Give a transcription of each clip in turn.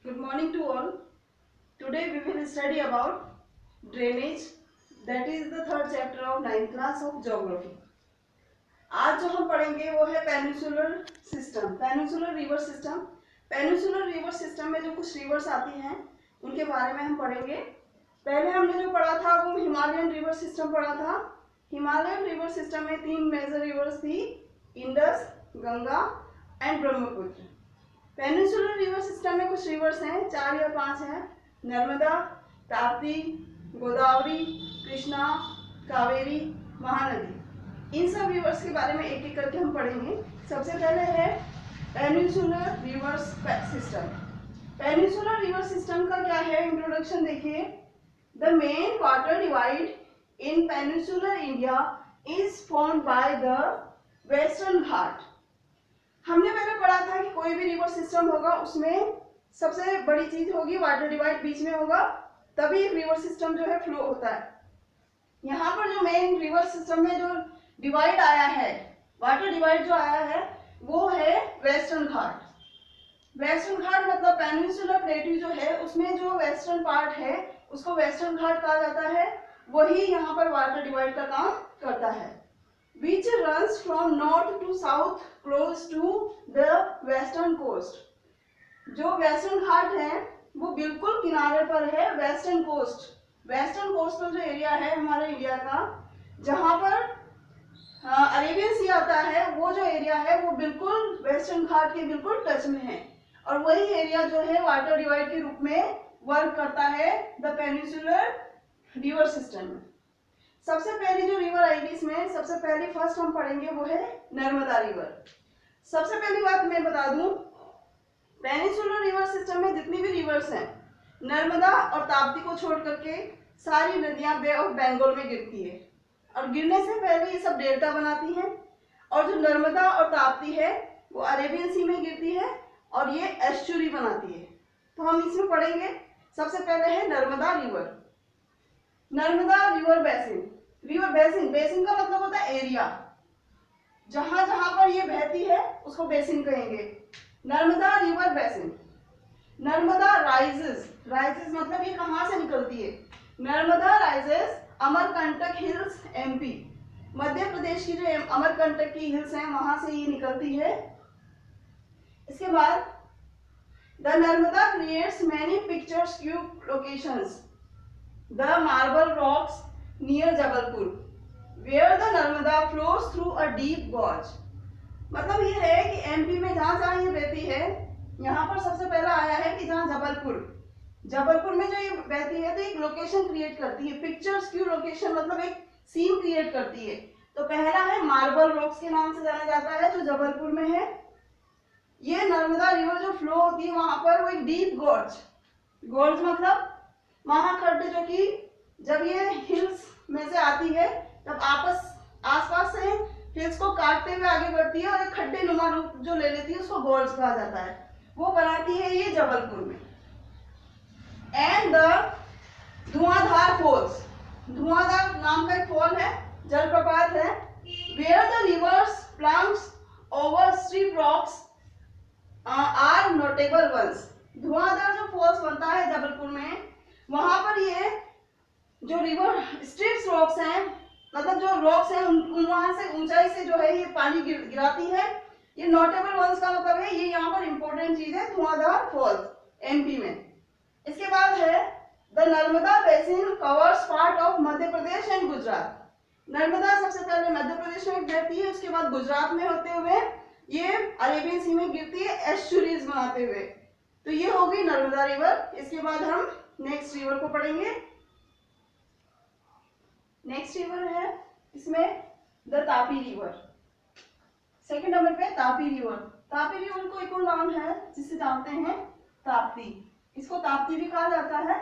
Good morning to all. Today we will study about drainage, that is the third chapter of 9th class of geography. आज जो हम पढ़ेंगे वो है peninsular system, peninsular river system. Peninsular river system में जो कुछ reverse आती हैं उनके बारे में हम पढ़ेंगे। पहले हमने जो पढ़ा था वो हिमालयन रिवर सिस्टम पढ़ा था। हिमालयन रिवर सिस्टम में 3 मेजर रिवर्स थी, Indus, Ganga and Brahmaputra. Peninsular river system में कुछ रिवर्स हैं, 4 या 5 हैं, नर्मदा, ताप्ती, गोदावरी, कृष्णा, कावेरी, महानदी। इन सब रिवर्स के बारे में एक एक करके हम पढ़ेंगे। सबसे पहले है peninsular river system. Peninsular river system का क्या है, इंट्रोडक्शन देखिए। The main water divide in peninsular India is formed by the western ghat. हमने पहले पढ़ा था कि कोई भी रिवर सिस्टम होगा उसमें सबसे बड़ी चीज होगी वाटर डिवाइड, बीच में होगा, तभी एक रिवर सिस्टम जो है फ्लो होता है। यहाँ पर जो मेन रिवर सिस्टम में जो डिवाइड आया है, वाटर डिवाइड जो आया है वो है वेस्टर्न घाट। वेस्टर्न घाट मतलब पेनिनसुलर प्लेट्यू जो है उसमें जो वेस्टर्न पार्ट है उसको वेस्टर्न घाट कहा जाता है। वही यहाँ पर वाटर डिवाइड का काम करता है। Which runs from north to south close to the western coast। जो वेस्टर्न घाट है वो बिल्कुल किनारे पर है, वेस्टर्न कोस्ट। वेस्टर्न कोस्टल जो एरिया है हमारे इंडिया का, जहां पर अरेबियन सी आता है, वो जो एरिया है वो बिल्कुल वेस्टर्न घाट के बिल्कुल टच में है। और वही एरिया जो है वाटर डिवाइड के रूप में वर्क करता है द पेनिनसुलर रिवर सिस्टम में। सबसे पहली जो रिवर आएगी इसमें, सबसे पहली फर्स्ट हम पढ़ेंगे वो है नर्मदा रिवर। सबसे पहली बात मैं बता दूं, पेनिनसुलर रिवर सिस्टम में जितनी भी रिवर्स हैं, नर्मदा और ताप्ती को छोड़ करके सारी नदियां बे ऑफ बंगाल में गिरती है। और गिरने से पहले ये सब डेल्टा बनाती हैं। और जो नर्मदा और ताप्ती है वो अरेबियन सी में गिरती है और ये एस्चुरी बनाती है। तो हम इसमें पढ़ेंगे। सबसे पहले है Narmada river. Narmada river basin. River basin, basin का मतलब होता है एरिया, जहां जहां पर ये बहती है उसको बेसिन कहेंगे। Narmada river basin. Narmada rises, rises मतलब ये कहां से निकलती है। Narmada rises Amarkantak hills MP, Madhya Pradesh की जो अमरकंटक की हिल्स हैं वहां से ये निकलती है। इसके बाद the Narmada creates many picturesque locations, the marble rocks near Jabalpur where the Narmada flows through a deep gorge। मतलब ये है कि एमपी में जहां जहां ये बहती है, यहाँ पर सबसे पहला आया है कि जहां जबलपुर में जो ये बहती है तो एक लोकेशन क्रिएट करती है। पिक्चर्स क्यू लोकेशन मतलब एक सीन क्रिएट करती है। तो पहला है मार्बल रॉक्स के नाम से जाना जाता है जो जबलपुर में है। ये नर्मदा रिवर जो फ्लो होती है वहां पर वो एक डीप गोर्ज, गोर्ज मतलब महाखड्ड, जो कि जब ये हिल्स में से आती है तब आसपास से हिल्स को काटते हुए आगे बढ़ती है और एक खड्डे नुमा रूप जो ले लेती है उसको गोर्ज कहा जाता है। वो बनाती है ये जबलपुर में। एंड द धुआंधार फॉल्स, धुआंधार नाम का एक फॉल है, जलप्रपात है, where the rivers plunges over steep rocks are notable ones. Dhuandhar जो फॉल्स बनता है जबलपुर में, वहां पर ये जो रिवर स्ट्रीट्स रॉक्स हैं, मतलब जो रॉक्स हैं वहां से ऊंचाई से जो है ये पानी गिराती है। ये नोटेबल वंस का मतलब है ये यहाँ पर इंपॉर्टेंट चीज है, धुआंधार फॉल्स एमपी में। इसके बाद है the Narmada basin covers part of Madhya Pradesh and Gujarat. Narmada सबसे पहले मध्य प्रदेश में बहती है, उसके बाद गुजरात में होते हुए ये अरेबियन सी में गिरती है एस्चुरीज बनाते हुए। तो ये होगी नर्मदा रिवर। इसके बाद हम नेक्स्ट रिवर को पढ़ेंगे। नेक्स्ट रिवर है इसमें the Tapi river. Second number पे तापी रिवर। तापी रिवर को एक और नाम है जिसे जानते हैं ताप्ती, इसको ताप्ती भी कहा जाता है।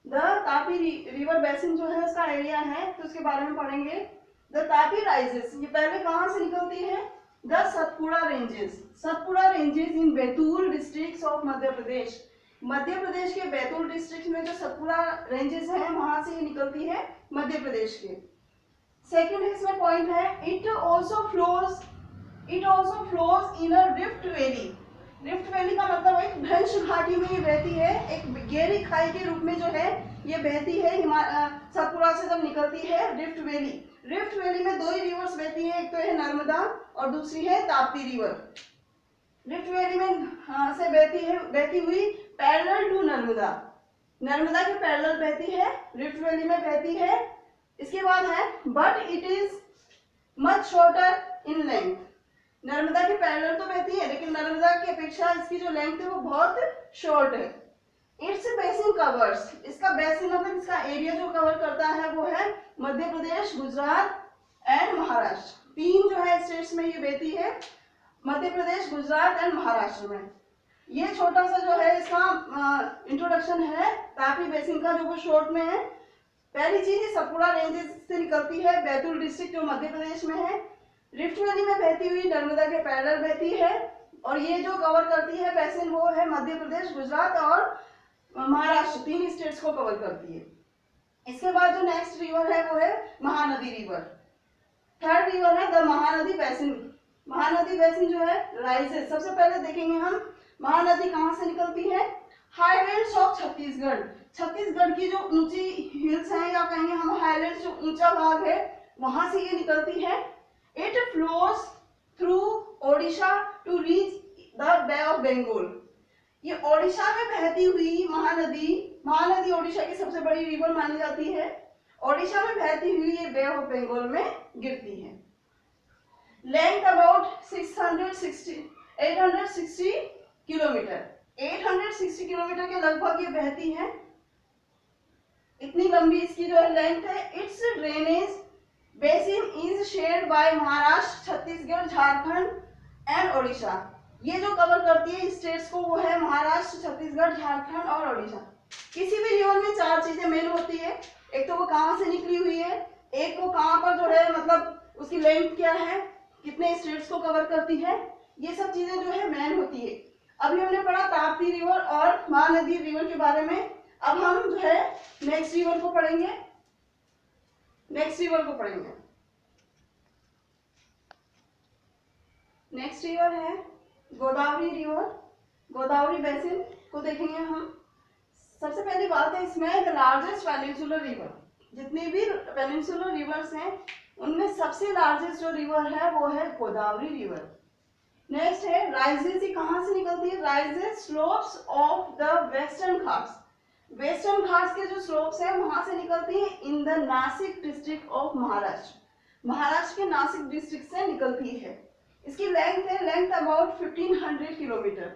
द तापी रिवर बेसिन जो है उसका एरिया है तो उसके बारे में पढ़ेंगे। द तापी राइजेस, ये पहले कहां से निकलती है, the Satpura ranges. Satpura ranges in Betul district of Madhya Pradesh. Madhya Pradesh के बैतूल डिस्ट्रिक्ट में जो सतपुड़ा रेंजेस हैं वहां से ये निकलती है मध्य प्रदेश के। सेकंड इसमें पॉइंट है it also flows in a rift valley. Rift valley का मतलब एक भ्रंश विंध्याचल घाटी में ये बहती है, एक गहरी खाई के रूप में जो है ये बहती है। सतपुड़ा से जब निकलती है रिफ्ट वैली, रिफ्ट वैली में दो ही रिवर्स बहती है, एक तो है नर्मदा और दूसरी है ताप्ती रिवर। रिफ्ट वैली में से बहती हुई पैरेलल टू नर्मदा, नर्मदा के पैरेलल बहती है, रिफ्ट वैली में बहती है। इसके बाद है but it is much shorter in length, Narmada के पैरेलल तो बहती है लेकिन नर्मदा की अपेक्षा इसकी जो लेंथ है वो बहुत शॉर्ट है। इट्स बेसिन कवर्स, इसका बेसिन मतलब इसका एरिया जो कवर करता है वो है मध्य प्रदेश, गुजरात एंड महाराष्ट्र। तीन जो है स्टेट्स में ये बहती है, मध्य प्रदेश, गुजरात एंड महाराष्ट्र में। ये छोटा सा जो है इसका इंट्रोडक्शन है तापी बेसिन का, जो वो शॉर्ट में है। पहली चीज ये सतपुड़ा रेंजेस से निकलती है, बैतूल डिस्ट्रिक्ट जो मध्य प्रदेश में है। रिफ्ट वैली में बहती हुई नर्मदा के पैरेलल बहती है और ये जो कवर करती है बेसिन वो है मध्य प्रदेश, गुजरात और महाराष्ट्र, तीन स्टेट्स को कवर करती है। इसके बाद जो नेक्स्ट रिवर है वो है महानदी रिवर। थर्ड रिवर है the Mahanadi basin. Mahanadi basin जो है राइजेस, सबसे पहले देखेंगे हम महानदी कहाँ से निकलती है। हाईलैंड्स ऑफ छत्तीसगढ़, छत्तीसगढ़ की जो ऊंची हिल्स हैं या कहेंगे हम हाईलैंड्स, जो ऊंचा भाग है वहां से ये निकलती है। It flows through Odisha to reach the Bay of Bengal. ये ओडिशा में बहती हुई महानदी ओडिशा की सबसे बड़ी रिवर मानी जाती है। ओडिशा में बहती हुई ये बे ऑफ बंगाल में गिरती है। लेंथ अबाउट 860 किलोमीटर, 860 किलोमीटर के लगभग ये बहती है, इतनी लंबी इसकी जो है लेंथ है। It's drainage basin is shared by Maharashtra, Chhattisgarh, Jharkhand and Odisha. ये जो कवर करती है स्टेट्स को वो है महाराष्ट्र, छत्तीसगढ़, झारखंड और ओडिशा। किसी भी रिवर में चार चीजें मेन होती है, एक तो वो कहाँ से निकली हुई है, एक वो कहाँ पर जो है मतलब उसकी लेंथ क्या है, कितने स्टेट्स को कवर करती है, ये सब चीजें जो है मेन होती है। अभी हमने पढ़ा ताप्ती रिवर और महानदी रिवर के बारे में। अब हम जो है नेक्स्ट रिवर को पढ़ेंगे। नेक्स्ट रिवर है गोदावरी रिवर। गोदावरी बेसिन को देखेंगे हम। सबसे पहली बात है इसमें द लार्जेस्ट पेनिनसुलर रिवर, जितनी भी पेनिनसुलर रिवर्स हैं उनमें सबसे लार्जेस्ट जो रिवर है वो है गोदावरी रिवर। नेक्स्ट है राइजेस, ये कहाँ से निकलती है, rises slopes of the Western Ghats. Western Ghats के जो स्लोप्स हैं वहां से निकलती है in the Nashik district of Maharashtra, Maharashtra के नासिक डिस्ट्रिक्ट से निकलती है। इसकी length about 1500 kilometre.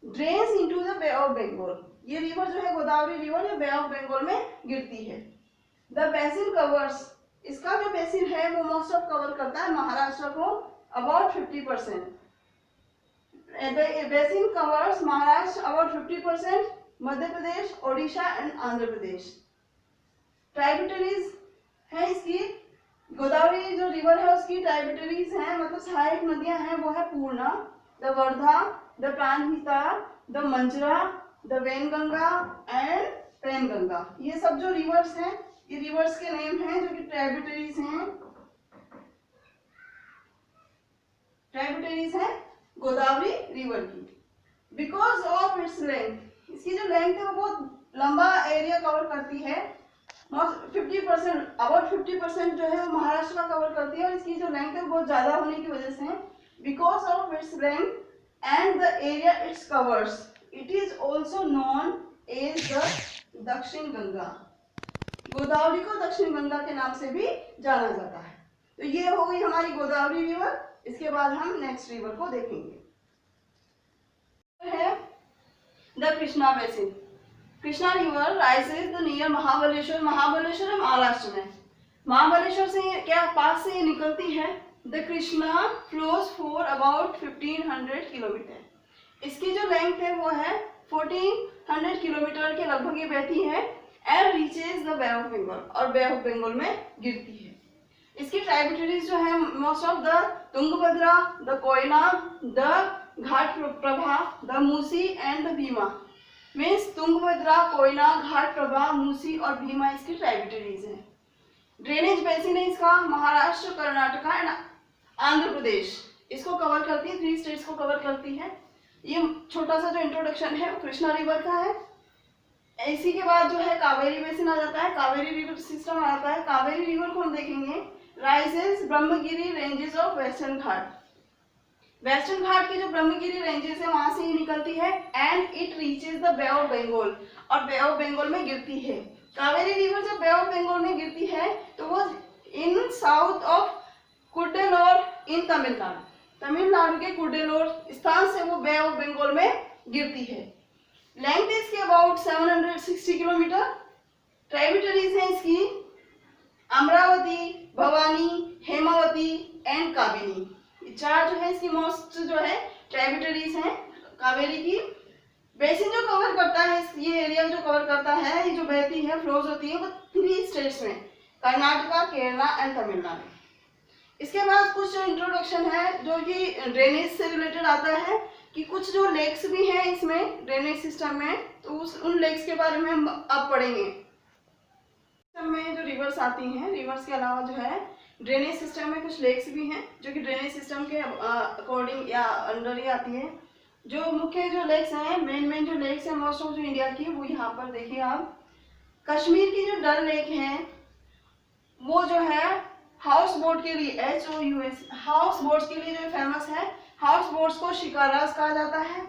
Drains into the Bay of Bengal, ये रिवर जो है गोदावरी रिवर ये बे ऑफ बंगाल में गिरती है। द बेसिन कवर्स, इसका जो बेसिन है वो मोस्ट ऑफ कवर करता है महाराष्ट्र को, about 50%। Basin covers Maharashtra about 50%, Madhya Pradesh, Odisha and Andhra Pradesh. Tributaries है इसकी, गोदावरी जो रिवर है उसकी ट्राइब्यूटरीज हैं, मतलब सहायक नदियां हैं, वो है Purna, the Wardha, the Pranhita, the Manjira, the Wainganga and Penganga. ये सब जो रिवर्स हैं ये रिवर्स के नेम हैं जो कि ट्राइब्यूटरीज हैं। ट्राइब्यूटरीज हैं गोदावरी रिवर की। बिकॉज ऑफ इट्स लेंथ, इसकी जो लेंथ है वो बहुत लंबा एरिया कवर करती है, 50%, अबाउट 50% जो है वो महाराष्ट्र का कवर करती है और इसकी जो लेंथ है वो बहुत ज्यादा होने की वजह से, because of its length and the area its covers, it is also known as the Dakshin Ganga. Godavari को दक्षिण गंगा के नाम से भी जाना जाता है। तो ये हो गई हमारी गोदावरी रिवर। इसके बाद हम नेक्स्ट रिवर को देखेंगे, है the Krishna basin. Krishna river rises the near Mahabaleshwar, Mahabaleshwar है महाराष्ट्र में, महाबलेश्वर से क्या पास से निकलती है। The Krishna flows for about 1500 kilometre. इसकी जो लेंथ है वो है 1400 किलोमीटर के लगभग ये बहती है and reaches the Bay of Bengal, और बे ऑफ बंगाल में गिरती है। इसकी ट्राइब्यूटरीज जो है most of the Tungabhadra, the Koyna, the Ghataprabha, the Musi and the Bhima. Means Tungabhadra, Koyna, Ghataprabha, Musi और भीमा इसकी ट्राइब्यूटरीज हैं। ड्रेनेज बेसिन है इसका महाराष्ट्र, कर्नाटका एंड आंध्र प्रदेश, इसको कवर करती है, 3 स्टेट्स को कवर करती है। ये छोटा सा जो इंट्रोडक्शन है वो कृष्णा रिवर का है। इसी के बाद जो है कावेरी बेसिन आ जाता है, कावेरी रिवर सिस्टम आ जाता है। कावेरी रिवर को हम देखेंगे rises Brahmagiri ranges of western Ghat. Western Ghat की जो ब्रह्मगिरी रेंजेस है वहां से ही निकलती है and it reaches the Bay of Bengal, और बे ऑफ बंगाल में गिरती है। कावेरी रिवर जब बे ऑफ बंगाल में गिरती है तो वो इन साउथ ऑफ कुड्डेलोर इन तमिलनाडु, तमिलनाडु के कुड्डेलोर स्थान से वो बे ऑफ बंगाल में गिरती है। लेंथ इसकी अबाउट 760 किलोमीटर। ट्राइब्यूटरीज हैं इसकी अमरावती, भवानी, हेमावती एंड कावेरी। चार जो है इसकी मोस्ट जो है ट्राइब्यूटरीज हैं कावेरी की। बेसिन जो कवर करता है, ये एरिया जो कवर करता है, ये जो बहती है फ्लोज होती है वो 3 स्टेट्स में, कर्नाटका, केरला एंड तमिलनाडु। इसके बाद कुछ जो इंट्रोडक्शन है जो कि ड्रेनेज से रिलेटेड आता है कि कुछ जो लेक्स भी हैं इसमें ड्रेनेज सिस्टम में, तो उन लेक्स के बारे में हम अब पढ़ेंगे। सिस्टम में जो रिवर्स आती हैं, रिवर्स के अलावा जो है ड्रेनेज सिस्टम में कुछ लेक्स भी हैं जो कि ड्रेनेज सिस्टम के अकॉर्डिंग या अंडर ही आती है। जो मुख्य जो लेक्स हैं, मेन जो लेक्स हैं मोस्ट ऑफ जो इंडिया की, वो यहाँ पर देखिए आप। कश्मीर की जो डल लेक है वो जो है हाउस बोट के लिए, HOUS, हाउस बोट्स के लिए जो फेमस है। हाउस बोट्स को शिकारास कहा जाता है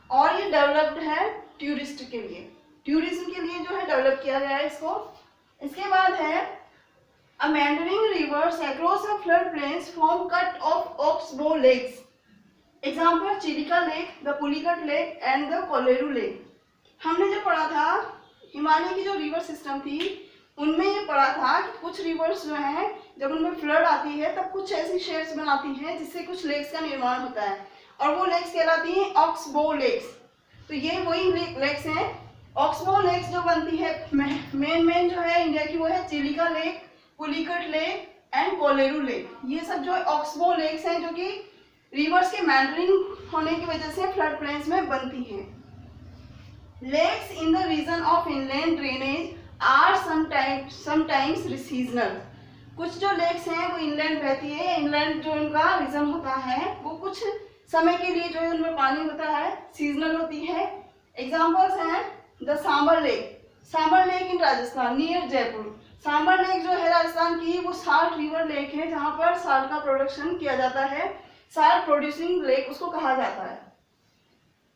और ये डेवलप्ड है टूरिस्ट के लिए, टूरिज्म के लिए जो है डेवलप किया गया है इसको। इसके बाद है अ meandering rivers across a flood plains form cut off oxbow lakes. Example Chilika lake, the Pulicat lake and the Kolleru lake. हमने जो पढ़ा था हिमालय की जो रिवर सिस्टम थी उनमें ये पढ़ा था कि कुछ रिवर्स जो हैं जब उनमें फ्लड आती है तब कुछ ऐसी शेड्स बनाती हैं जिससे कुछ लेक्स का निर्माण होता है और वो लेक्स कहलाती हैं ऑक्सबो लेक्स। तो ये वही लेक्स हैं। ऑक्सबो लेक्स जो बनती है मेन जो है इंडिया की वो है Chilika lake, Pulicat lake and Kolleru lake. ये सब जो ऑक्सबो लेक्स हैं जो कि रिवर्स के मैंडरिंग होने की वजह से फ्लड प्लेन्स में बनती हैं। Lakes in the region of inland drainage are sometimes seasonal. कुछ जो लेक्स हैं वो इनलैंड बहती है, इनलैंड जो उनका रीजन होता है वो कुछ समय के लिए जो है उनमें पानी होता है, सीजनल होती है। एग्जाम्पल्स हैं the Sambhar Lake in Rajasthan near Jaipur. Sambhar Lake जो है राजस्थान की वो साल्ट रिवर लेक है जहाँ पर साल्ट का प्रोडक्शन किया जाता है, साल्ट प्रोड्यूसिंग लेक उसको कहा जाता है।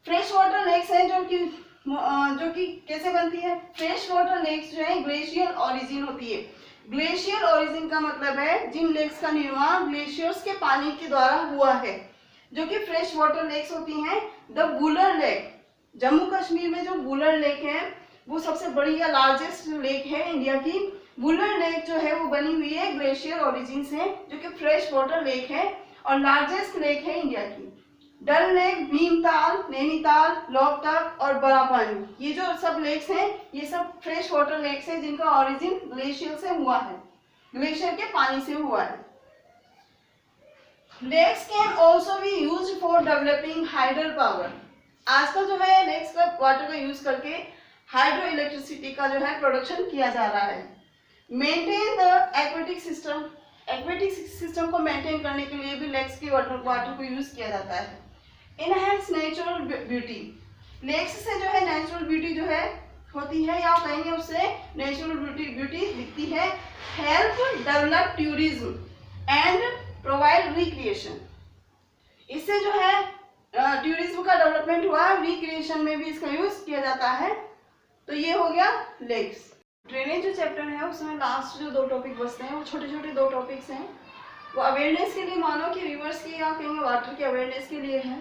फ्रेश वाटर लेक्स हैं जो कि कैसे बनती है? फ्रेश वाटर लेक्स जो है ग्लेशियर ओरिजिन होती है। ग्लेशियर ओरिजिन का मतलब है जिन लेक्स का निर्माण ग्लेशियर्स के पानी के द्वारा हुआ है, जो कि फ्रेश वाटर लेक्स होती हैं। द वुलर लेक, जम्मू कश्मीर में जो वुलर लेक है वो सबसे बड़ी या लार्जेस्ट लेक है इंडिया की। वुलर लेक जो है वो बनी हुई है ग्लेशियर ओरिजिन से, जो कि फ्रेश वाटर लेक है और लार्जेस्ट लेक है इंडिया की। डल लेक, भीमताल, नैनीताल, लोकटक और बरापानी, ये जो सब लेक्स हैं ये सब फ्रेश वाटर लेक्स हैं जिनका ओरिजिन ग्लेशियर से हुआ है, ग्लेशियर के पानी से हुआ है। Lakes can also be used for developing hydel power. आजकल जो है लेक्स का वाटर का यूज करके हाइड्रो इलेक्ट्रिसिटी का जो है प्रोडक्शन किया जा रहा है। Maintain the aquatic system, aquatic system को मेंटेन करने के लिए भी लेक्स के वाटर को यूज किया जाता है। इनहेंस नेचुरल ब्यूटी, लेक्स से जो है नेचुरल ब्यूटी जो है होती है या कहेंगे उससे नेचुरल ब्यूटी दिखती है। Help develop tourism and provide recreation, इससे जो है टूरिज्म का डेवलपमेंट हुआ, रिक्रिएशन में भी इसका यूज किया जाता है। तो ये हो गया लेक्स। ड्रेनेज जो चैप्टर है उसमें लास्ट जो 2 टॉपिक बचते हैं वो छोटे छोटे 2 टॉपिक्स हैं। वो अवेयरनेस के लिए मानो कि रिवर्स की या कहेंगे वाटर की अवेयरनेस के लिए है।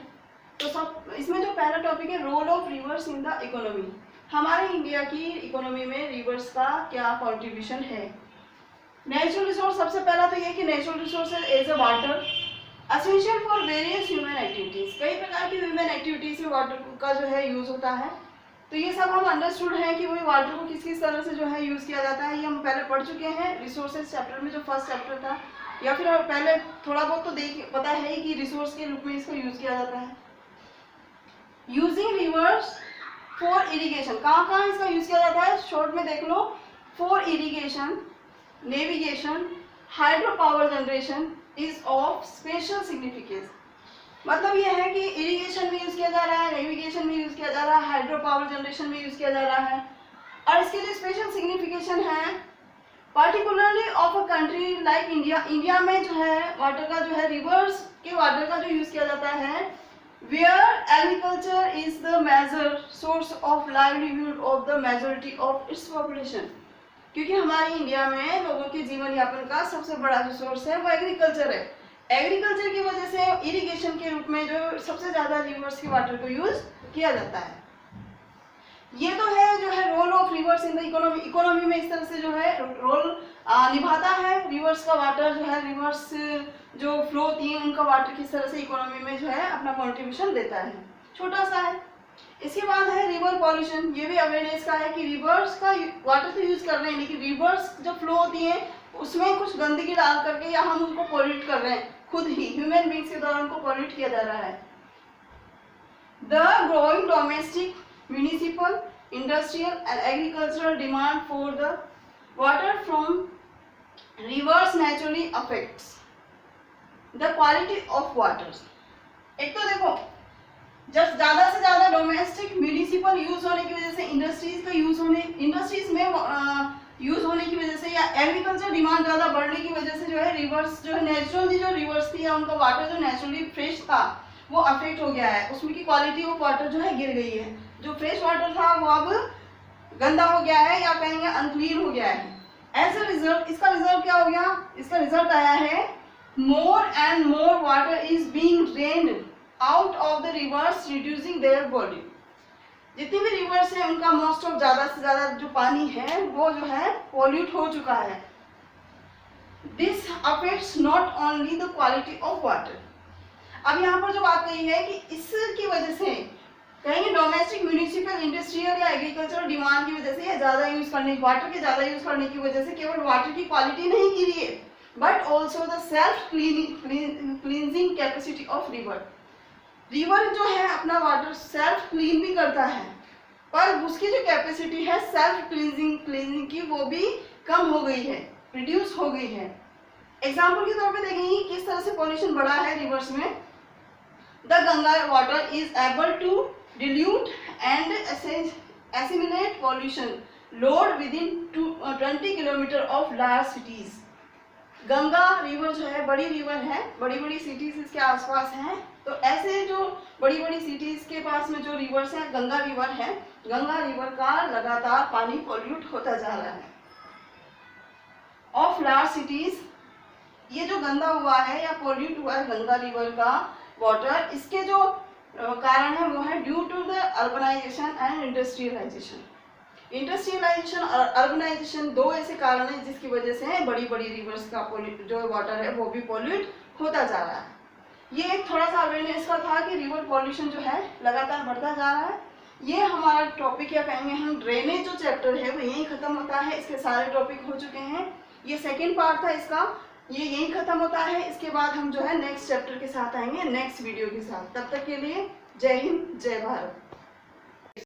तो सब इसमें जो पहला टॉपिक है role of rivers in the economy, हमारे इंडिया की इकोनॉमी में रिवर्स का क्या कॉन्ट्रीब्यूशन है। नेचुरल रिसोर्स, सबसे पहला तो ये कि natural resource as a water essential for various human activities. कई प्रकार की ह्यूमन एक्टिविटीज में वाटर का जो है यूज होता है। तो ये सब हम अंडरस्टूड है कि वही वाटर को किस किस तरह से जो है यूज किया जाता है, ये हम पहले पढ़ चुके हैं रिसोर्सेज चैप्टर में जो फर्स्ट चैप्टर था, या फिर पहले थोड़ा बहुत तो पता है कि रिसोर्स के रूप में इसको यूज किया जाता है। यूजिंग रिवर्स फॉर इरिगेशन, कहाँ कहाँ इसका यूज किया जाता है शॉर्ट में देख लो। For irrigation, navigation, hydro power generation is of special significance. मतलब ये है कि इरिगेशन में यूज किया जा रहा है, नेविगेशन में यूज किया जा रहा है, हाइड्रो पावर जनरेशन में यूज किया जा रहा है। और इसके जो स्पेशल सिग्निफिकेशन है, particularly of a country like India, India में जो है वाटर का जो है रिवर्स के वाटर का जो यूज किया जाता है, where agriculture is the major source of livelihood of the majority of its population. क्योंकि हमारे इंडिया में लोगों के जीवन यापन का सबसे बड़ा जो सोर्स है वो एग्रीकल्चर है। एग्रीकल्चर की वजह से इरिगेशन के रूप में जो सबसे ज्यादा रिवर्स के वाटर को यूज किया जाता है। ये तो है जो है role of rivers in the economy, economy में इस तरह से जो है रोल निभाता है। रिवर्स का वाटर जो है, रिवर्स जो फ्लो होती है उनका वाटर किस तरह से इकोनॉमी में जो है अपना कॉन्ट्रीब्यूशन देता है, छोटा सा है। इसके बाद है रिवर पॉल्यूशन, ये भी अवेयरनेस का है कि रिवर्स का वाटर तो यूज कर रहे हैं लेकिन रिवर्स जो फ्लो होती है उसमें कुछ गंदगी डाल करके या हम उनको पॉल्यूट कर रहे हैं, खुद ही ह्यूमन बींग्स के द्वारा उनको पॉल्यूट किया जा रहा है। The growing domestic, municipal, industrial and agricultural demand for the water from rivers naturally affects the quality of water। एक तो देखो जब ज्यादा से ज्यादा डोमेस्टिक म्यूनिसिपल यूज होने की वजह से, इंडस्ट्रीज का यूज होने, इंडस्ट्रीज में यूज होने की वजह से या एग्रीकल्चर डिमांड ज्यादा बढ़ने की वजह से जो है रिवर्स जो है नेचुरली जो रिवर्स थी या उनका वाटर जो नेचुरली फ्रेश था वो अफेक्ट हो गया है, उसमें की क्वालिटी ऑफ वाटर जो है गिर गई है। जो फ्रेश वाटर था वो अब गंदा हो गया है या कहेंगे अनक्लीन हो गया है। एज अ रिजल्ट, इसका रिजल्ट क्या हो गया, इसका रिजल्ट आया है more and more water is being drained out of the reverse reducing there volume. जितनी भी रिवर्स है उनका मोस्ट ऑफ ज्यादा से ज्यादा जो पानी है वो जो है पॉल्यूट हो चुका है। This affects not only the quality of water. अब यहाँ पर जो बात कही है कि इसकी वजह से कहेंगे डोमेस्टिक, म्यूनिसिपल, इंडस्ट्रियल या एग्रीकल्चरल डिमांड की वजह से या ज्यादा यूज करने, वाटर के ज्यादा यूज करने की वजह से केवल वाटर की क्वालिटी नहीं गिरी है but also the self cleansing capacity of river. River जो है अपना वाटर सेल्फ क्लीन भी करता है पर उसकी जो कैपेसिटी है सेल्फ क्लींजिंग की वो भी कम हो गई है, रिड्यूस हो गई है। एग्जाम्पल के तौर पे देखेंगे किस तरह से पॉल्यूशन बढ़ा है रिवर्स में। The Ganga water is able to dilute and assimilate pollution load within 20 kilometre of large cities। Ganga river जो है बड़ी रिवर है, बड़ी बड़ी सिटीज इसके आसपास हैं, तो ऐसे जो बड़ी बड़ी सिटीज के पास में जो रिवर्स हैं, गंगा रिवर है, गंगा रिवर का लगातार पानी पॉल्यूट होता जा रहा है। ऑफ लार्ज सिटीज, ये जो गंदा हुआ है या पॉल्यूट हुआ है गंगा रिवर का वाटर, इसके जो कारण है वो है due to the urbanisation and industrialisation. Industrialisation और अर्बनाइजेशन दो ऐसे कारण हैं जिसकी वजह से बड़ी बड़ी रिवर्स का जो वाटर है वो भी पॉल्यूट होता जा रहा है। ये एक थोड़ा सा अवेयरनेस का था कि रिवर पॉल्यूशन जो है लगातार बढ़ता जा रहा है। ये हमारा टॉपिक या कहेंगे हम ड्रेनेज जो चैप्टर है वो यहीं खत्म होता है। इसके सारे टॉपिक हो चुके हैं, ये सेकेंड पार्ट था इसका, ये यहीं खत्म होता है। इसके बाद हम जो है नेक्स्ट चैप्टर के साथ आएंगे, नेक्स्ट वीडियो के साथ। तब तक के लिए जय हिंद, जय भारत।